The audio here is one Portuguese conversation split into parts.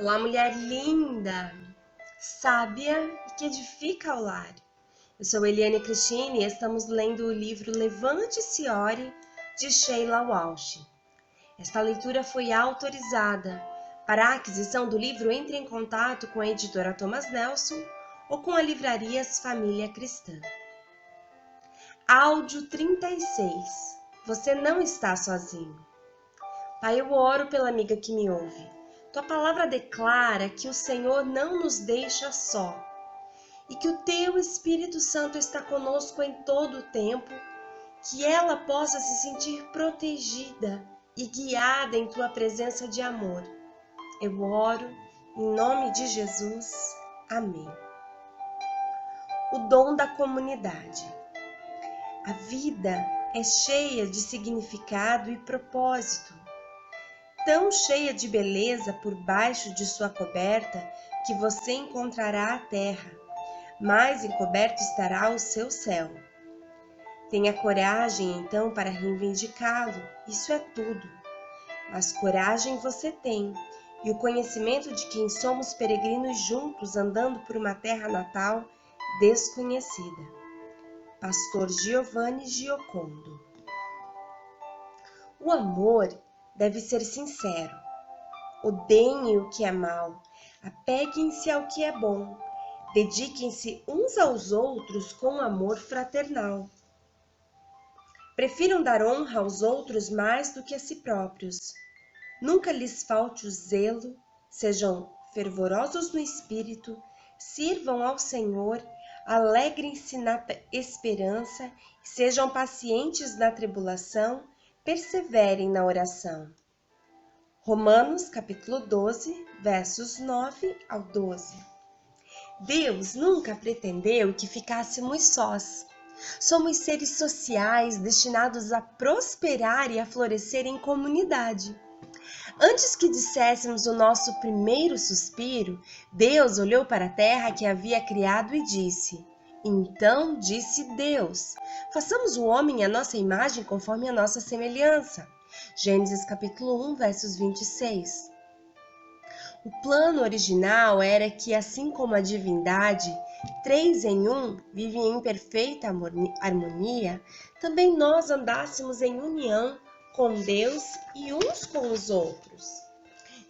Olá, mulher linda, sábia e que edifica o lar. Eu sou Eliane Cristine e estamos lendo o livro Levante-se e Ore, de Sheila Walsh. Esta leitura foi autorizada. Para a aquisição do livro, entre em contato com a editora Thomas Nelson ou com a Livrarias Família Cristã. Áudio 36. Você não está sozinho. Pai, eu oro pela amiga que me ouve. Tua palavra declara que o Senhor não nos deixa só e que o Teu Espírito Santo está conosco em todo o tempo, que ela possa se sentir protegida e guiada em Tua presença de amor. Eu oro em nome de Jesus. Amém. O dom da comunidade. A vida é cheia de significado e propósito. Tão cheia de beleza por baixo de sua coberta que você encontrará a terra, mais encoberto estará o seu céu. Tenha coragem então para reivindicá-lo, isso é tudo. Mas coragem você tem, e o conhecimento de quem somos peregrinos juntos andando por uma terra natal desconhecida. Pastor Giovanni Giocondo. O amor deve ser sincero. Odeiem o que é mal, apeguem-se ao que é bom, dediquem-se uns aos outros com amor fraternal. Prefiram dar honra aos outros mais do que a si próprios. Nunca lhes falte o zelo, sejam fervorosos no espírito, sirvam ao Senhor, alegrem-se na esperança, sejam pacientes na tribulação, perseverem na oração. Romanos capítulo 12, versos 9 ao 12. Deus nunca pretendeu que ficássemos sós. Somos seres sociais destinados a prosperar e a florescer em comunidade. Antes que disséssemos o nosso primeiro suspiro, Deus olhou para a terra que havia criado e disse: Então disse Deus, façamos o homem à nossa imagem conforme a nossa semelhança. Gênesis capítulo 1, versos 26. O plano original era que, assim como a divindade, três em um, vive em perfeita harmonia, também nós andássemos em união com Deus e uns com os outros.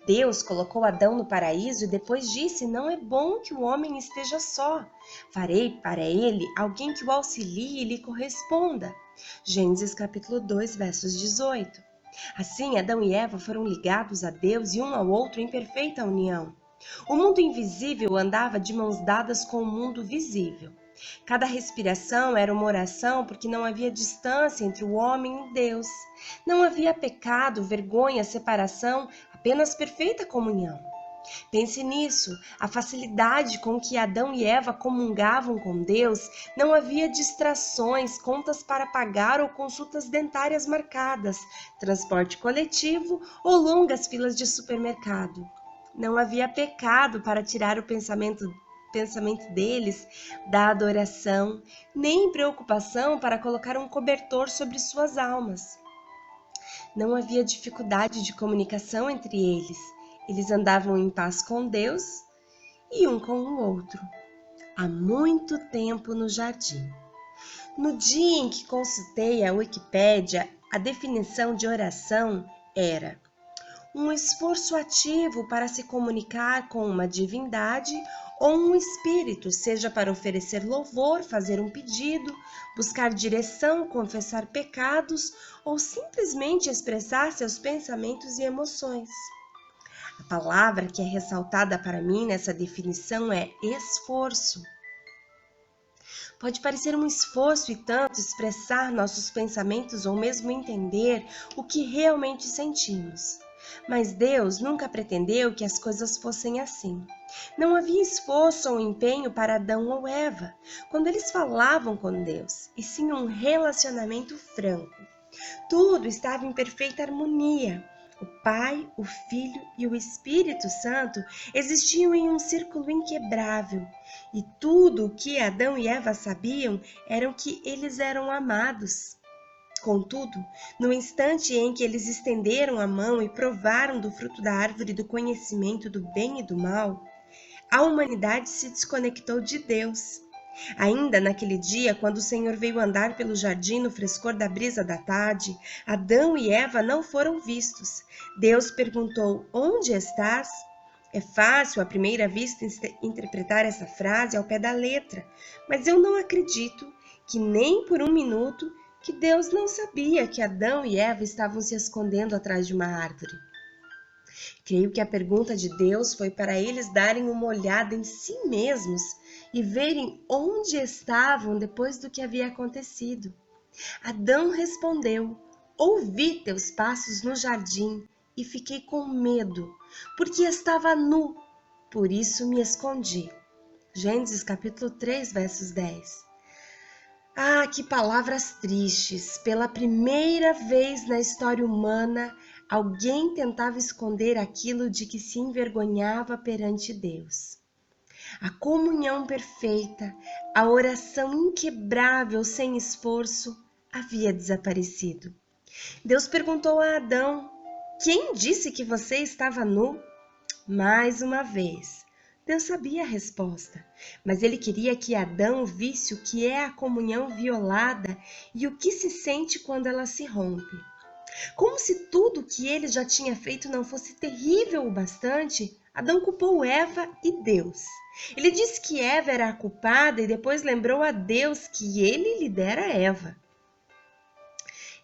Deus colocou Adão no paraíso e depois disse: Não é bom que o homem esteja só. Farei para ele alguém que o auxilie e lhe corresponda. Gênesis capítulo 2, versos 18. Assim, Adão e Eva foram ligados a Deus e um ao outro em perfeita união. O mundo invisível andava de mãos dadas com o mundo visível. Cada respiração era uma oração porque não havia distância entre o homem e Deus. Não havia pecado, vergonha, separação, apenas perfeita comunhão. Pense nisso, a facilidade com que Adão e Eva comungavam com Deus, não havia distrações, contas para pagar ou consultas dentárias marcadas, transporte coletivo ou longas filas de supermercado. Não havia pecado para tirar o pensamento deles da adoração, nem preocupação para colocar um cobertor sobre suas almas. Não havia dificuldade de comunicação entre eles. Eles andavam em paz com Deus e um com o outro, há muito tempo no jardim. No dia em que consultei a Wikipédia, a definição de oração era um esforço ativo para se comunicar com uma divindade ou um espírito, seja para oferecer louvor, fazer um pedido, buscar direção, confessar pecados ou simplesmente expressar seus pensamentos e emoções. A palavra que é ressaltada para mim nessa definição é esforço. Pode parecer um esforço e tanto expressar nossos pensamentos ou mesmo entender o que realmente sentimos. Mas Deus nunca pretendeu que as coisas fossem assim. Não havia esforço ou empenho para Adão ou Eva quando eles falavam com Deus, e sim um relacionamento franco. Tudo estava em perfeita harmonia. O Pai, o Filho e o Espírito Santo existiam em um círculo inquebrável, e tudo o que Adão e Eva sabiam era que eles eram amados. Contudo, no instante em que eles estenderam a mão e provaram do fruto da árvore do conhecimento do bem e do mal, a humanidade se desconectou de Deus. Ainda naquele dia, quando o Senhor veio andar pelo jardim no frescor da brisa da tarde, Adão e Eva não foram vistos. Deus perguntou: "Onde estás?" É fácil, à primeira vista, interpretar essa frase ao pé da letra, mas eu não acredito que nem por um minuto que Deus não sabia que Adão e Eva estavam se escondendo atrás de uma árvore. Creio que a pergunta de Deus foi para eles darem uma olhada em si mesmos e verem onde estavam depois do que havia acontecido. Adão respondeu: "Ouvi teus passos no jardim e fiquei com medo, porque estava nu, por isso me escondi." Gênesis capítulo 3, versos 10. Ah, que palavras tristes! Pela primeira vez na história humana, alguém tentava esconder aquilo de que se envergonhava perante Deus. A comunhão perfeita, a oração inquebrável sem esforço, havia desaparecido. Deus perguntou a Adão: "Quem disse que você estava nu?" Mais uma vez, Deus sabia a resposta, mas ele queria que Adão visse o que é a comunhão violada e o que se sente quando ela se rompe. Como se tudo o que ele já tinha feito não fosse terrível o bastante, Adão culpou Eva e Deus. Ele disse que Eva era a culpada e depois lembrou a Deus que ele lhe dera Eva.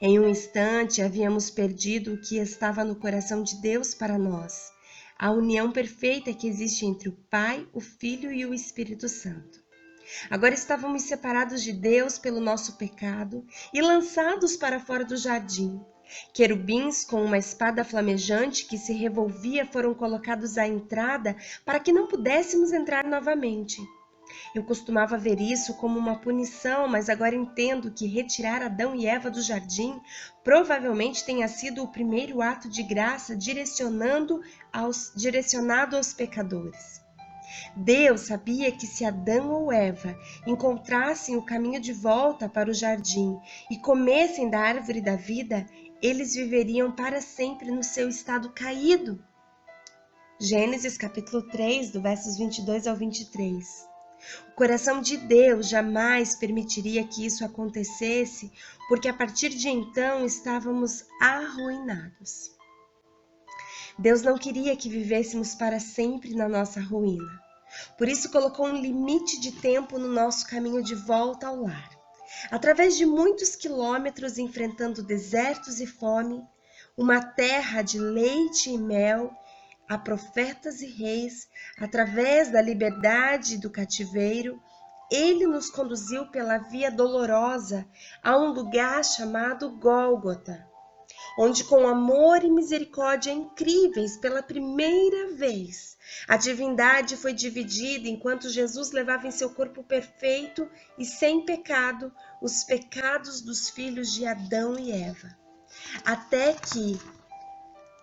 Em um instante, havíamos perdido o que estava no coração de Deus para nós, a união perfeita que existe entre o Pai, o Filho e o Espírito Santo. Agora estávamos separados de Deus pelo nosso pecado e lançados para fora do jardim. Querubins com uma espada flamejante que se revolvia foram colocados à entrada para que não pudéssemos entrar novamente. Eu costumava ver isso como uma punição, mas agora entendo que retirar Adão e Eva do jardim provavelmente tenha sido o primeiro ato de graça direcionado aos pecadores. Deus sabia que se Adão ou Eva encontrassem o caminho de volta para o jardim e comessem da árvore da vida, eles viveriam para sempre no seu estado caído. Gênesis capítulo 3, do versos 22 ao 23. O coração de Deus jamais permitiria que isso acontecesse, porque a partir de então estávamos arruinados. Deus não queria que vivêssemos para sempre na nossa ruína. Por isso colocou um limite de tempo no nosso caminho de volta ao lar. Através de muitos quilômetros enfrentando desertos e fome, uma terra de leite e mel, a profetas e reis, através da liberdade e do cativeiro, ele nos conduziu pela via dolorosa a um lugar chamado Gólgota, onde com amor e misericórdia incríveis, pela primeira vez, a divindade foi dividida enquanto Jesus levava em seu corpo perfeito e sem pecado os pecados dos filhos de Adão e Eva, até que,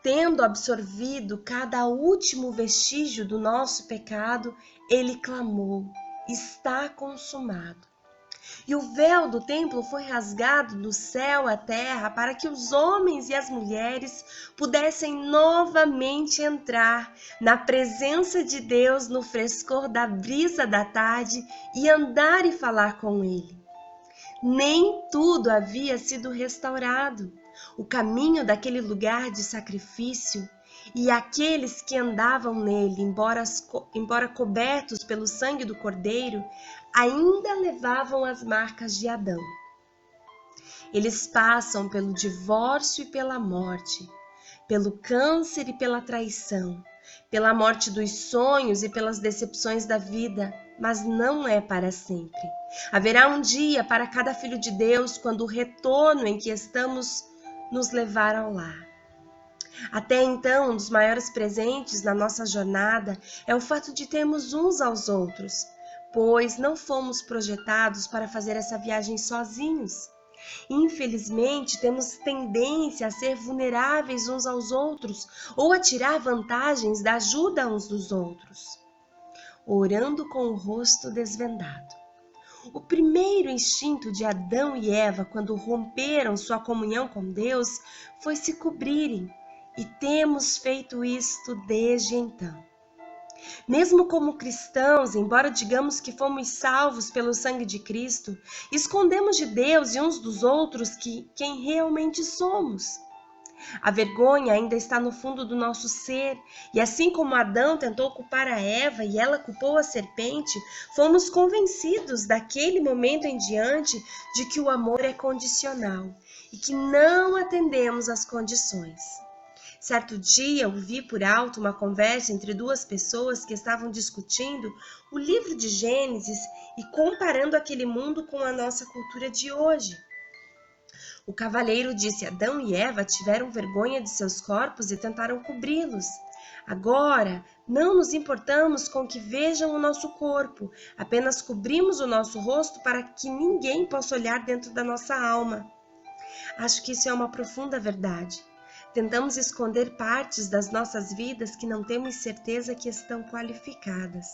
tendo absorvido cada último vestígio do nosso pecado, ele clamou: "Está consumado." E o véu do templo foi rasgado do céu à terra para que os homens e as mulheres pudessem novamente entrar na presença de Deus no frescor da brisa da tarde e andar e falar com Ele. Nem tudo havia sido restaurado. O caminho daquele lugar de sacrifício e aqueles que andavam nele, embora cobertos pelo sangue do Cordeiro, ainda levavam as marcas de Adão. Eles passam pelo divórcio e pela morte, pelo câncer e pela traição, pela morte dos sonhos e pelas decepções da vida, mas não é para sempre. Haverá um dia para cada filho de Deus quando o retorno em que estamos nos levar ao lar. Até então, um dos maiores presentes na nossa jornada é o fato de termos uns aos outros, pois não fomos projetados para fazer essa viagem sozinhos. Infelizmente, temos tendência a ser vulneráveis uns aos outros ou a tirar vantagens da ajuda uns dos outros, orando com o rosto desvendado. O primeiro instinto de Adão e Eva, quando romperam sua comunhão com Deus, foi se cobrirem, e temos feito isto desde então. Mesmo como cristãos, embora digamos que fomos salvos pelo sangue de Cristo, escondemos de Deus e uns dos outros quem realmente somos. A vergonha ainda está no fundo do nosso ser, e assim como Adão tentou culpar a Eva e ela culpou a serpente, fomos convencidos daquele momento em diante de que o amor é condicional e que não atendemos às condições. Certo dia, ouvi por alto uma conversa entre duas pessoas que estavam discutindo o livro de Gênesis e comparando aquele mundo com a nossa cultura de hoje. O cavalheiro disse: Adão e Eva tiveram vergonha de seus corpos e tentaram cobri-los. Agora, não nos importamos com que vejam o nosso corpo, apenas cobrimos o nosso rosto para que ninguém possa olhar dentro da nossa alma. Acho que isso é uma profunda verdade. Tentamos esconder partes das nossas vidas que não temos certeza que estão qualificadas.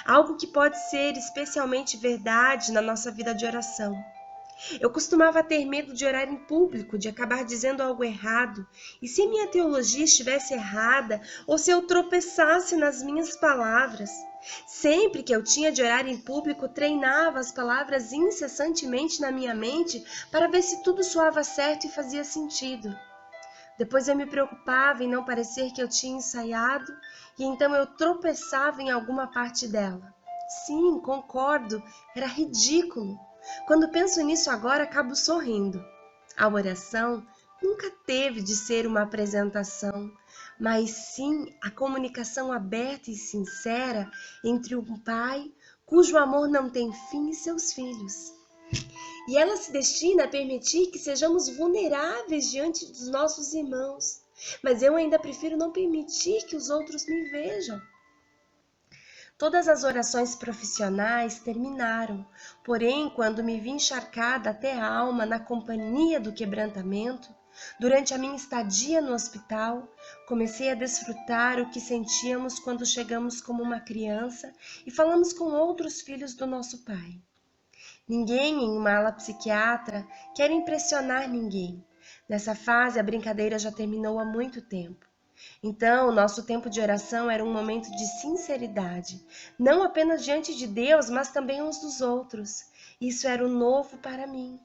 Algo que pode ser especialmente verdade na nossa vida de oração. Eu costumava ter medo de orar em público, de acabar dizendo algo errado, e se minha teologia estivesse errada, ou se eu tropeçasse nas minhas palavras. Sempre que eu tinha de orar em público, treinava as palavras incessantemente na minha mente para ver se tudo soava certo e fazia sentido. Depois eu me preocupava em não parecer que eu tinha ensaiado, e então eu tropeçava em alguma parte dela. Sim, concordo, era ridículo. Quando penso nisso agora, acabo sorrindo. A oração nunca teve de ser uma apresentação, mas sim a comunicação aberta e sincera entre um pai cujo amor não tem fim e seus filhos. E ela se destina a permitir que sejamos vulneráveis diante dos nossos irmãos. Mas eu ainda prefiro não permitir que os outros me vejam. Todas as orações profissionais terminaram, porém, quando me vi encharcada até a alma na companhia do quebrantamento, durante a minha estadia no hospital, comecei a desfrutar o que sentíamos quando chegamos como uma criança e falamos com outros filhos do nosso pai. Ninguém em uma ala psiquiatra quer impressionar ninguém. Nessa fase, a brincadeira já terminou há muito tempo. Então, nosso tempo de oração era um momento de sinceridade, não apenas diante de Deus, mas também uns dos outros. Isso era o novo para mim.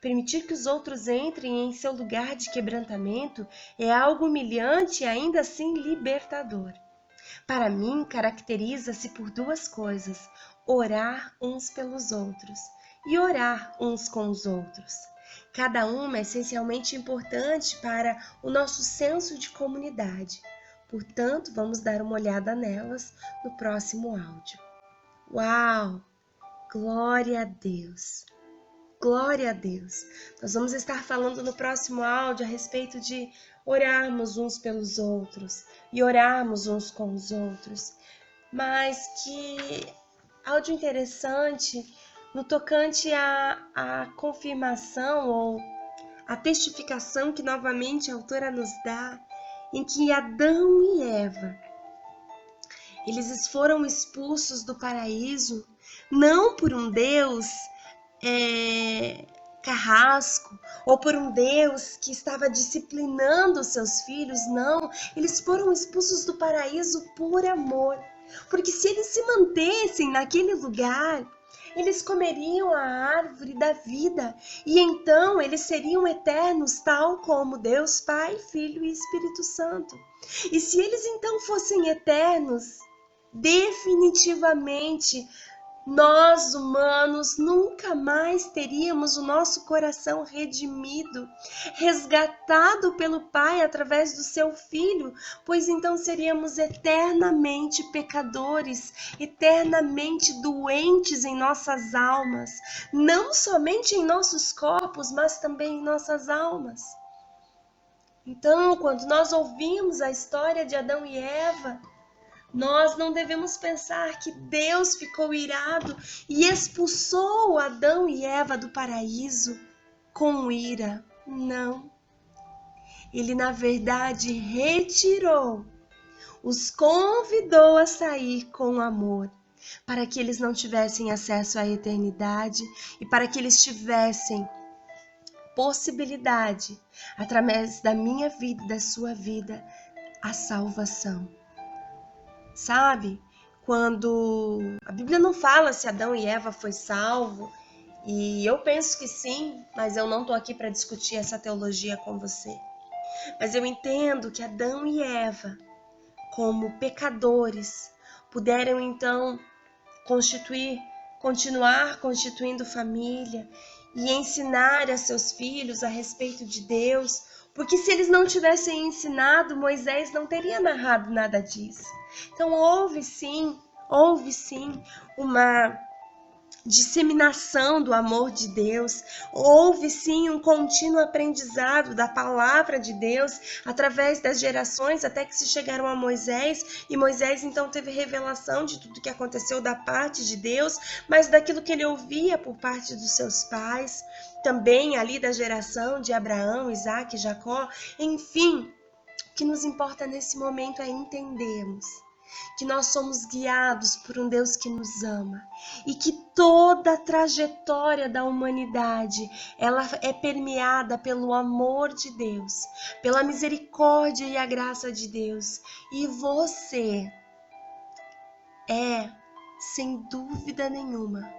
Permitir que os outros entrem em seu lugar de quebrantamento é algo humilhante e ainda assim libertador. Para mim, caracteriza-se por duas coisas: orar uns pelos outros e orar uns com os outros. Cada uma é essencialmente importante para o nosso senso de comunidade. Portanto, vamos dar uma olhada nelas no próximo áudio. Uau! Glória a Deus! Glória a Deus! Nós vamos estar falando no próximo áudio a respeito de orarmos uns pelos outros e orarmos uns com os outros. Mas que áudio interessante no tocante à confirmação ou a testificação que novamente a autora nos dá, em que Adão e Eva, eles foram expulsos do paraíso, não por um Deus carrasco, ou por um Deus que estava disciplinando os seus filhos, não, eles foram expulsos do paraíso por amor, porque se eles se mantessem naquele lugar, eles comeriam a árvore da vida, e então eles seriam eternos, tal como Deus Pai, Filho e Espírito Santo. E se eles então fossem eternos, definitivamente nós, humanos, nunca mais teríamos o nosso coração redimido, resgatado pelo Pai através do seu Filho, pois então seríamos eternamente pecadores, eternamente doentes em nossas almas, não somente em nossos corpos, mas também em nossas almas. Então, quando nós ouvimos a história de Adão e Eva, nós não devemos pensar que Deus ficou irado e expulsou Adão e Eva do paraíso com ira. Não. Ele, na verdade, retirou, os convidou a sair com amor. para que eles não tivessem acesso à eternidade e para que eles tivessem possibilidade, através da minha vida e da sua vida, a salvação. Sabe? Quando a Bíblia não fala se Adão e Eva foi salvo, e eu penso que sim, mas eu não estou aqui para discutir essa teologia com você. Mas eu entendo que Adão e Eva, como pecadores, puderam então continuar constituindo família e ensinar a seus filhos a respeito de Deus, porque se eles não tivessem ensinado, Moisés não teria narrado nada disso. Então houve sim uma disseminação do amor de Deus, houve sim um contínuo aprendizado da palavra de Deus através das gerações até que se chegaram a Moisés, e Moisés então teve revelação de tudo que aconteceu da parte de Deus, mas daquilo que ele ouvia por parte dos seus pais, também ali da geração de Abraão, Isaque, Jacó, enfim. O que nos importa nesse momento é entendermos que nós somos guiados por um Deus que nos ama e que toda a trajetória da humanidade ela é permeada pelo amor de Deus, pela misericórdia e a graça de Deus. E você é, sem dúvida nenhuma,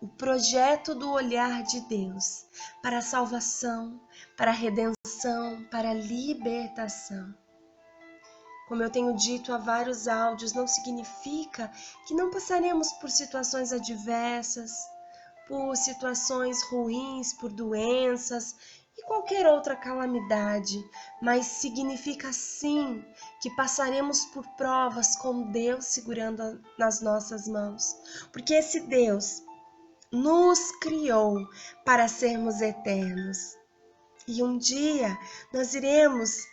o projeto do olhar de Deus para a salvação, para a redenção, para a libertação. Como eu tenho dito há vários áudios, não significa que não passaremos por situações adversas, por situações ruins, por doenças e qualquer outra calamidade, mas significa sim que passaremos por provas com Deus segurando nas nossas mãos, porque esse Deus nos criou para sermos eternos. E um dia nós iremos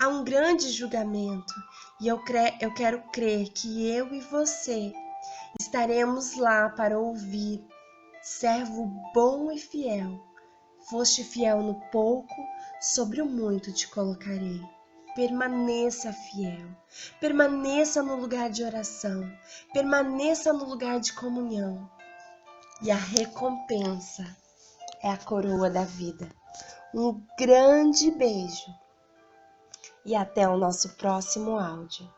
a um grande julgamento, e eu quero crer que eu e você estaremos lá para ouvir: servo bom e fiel, foste fiel no pouco, sobre o muito te colocarei. Permaneça fiel, permaneça no lugar de oração, permaneça no lugar de comunhão, e a recompensa é a coroa da vida. Um grande beijo e até o nosso próximo áudio.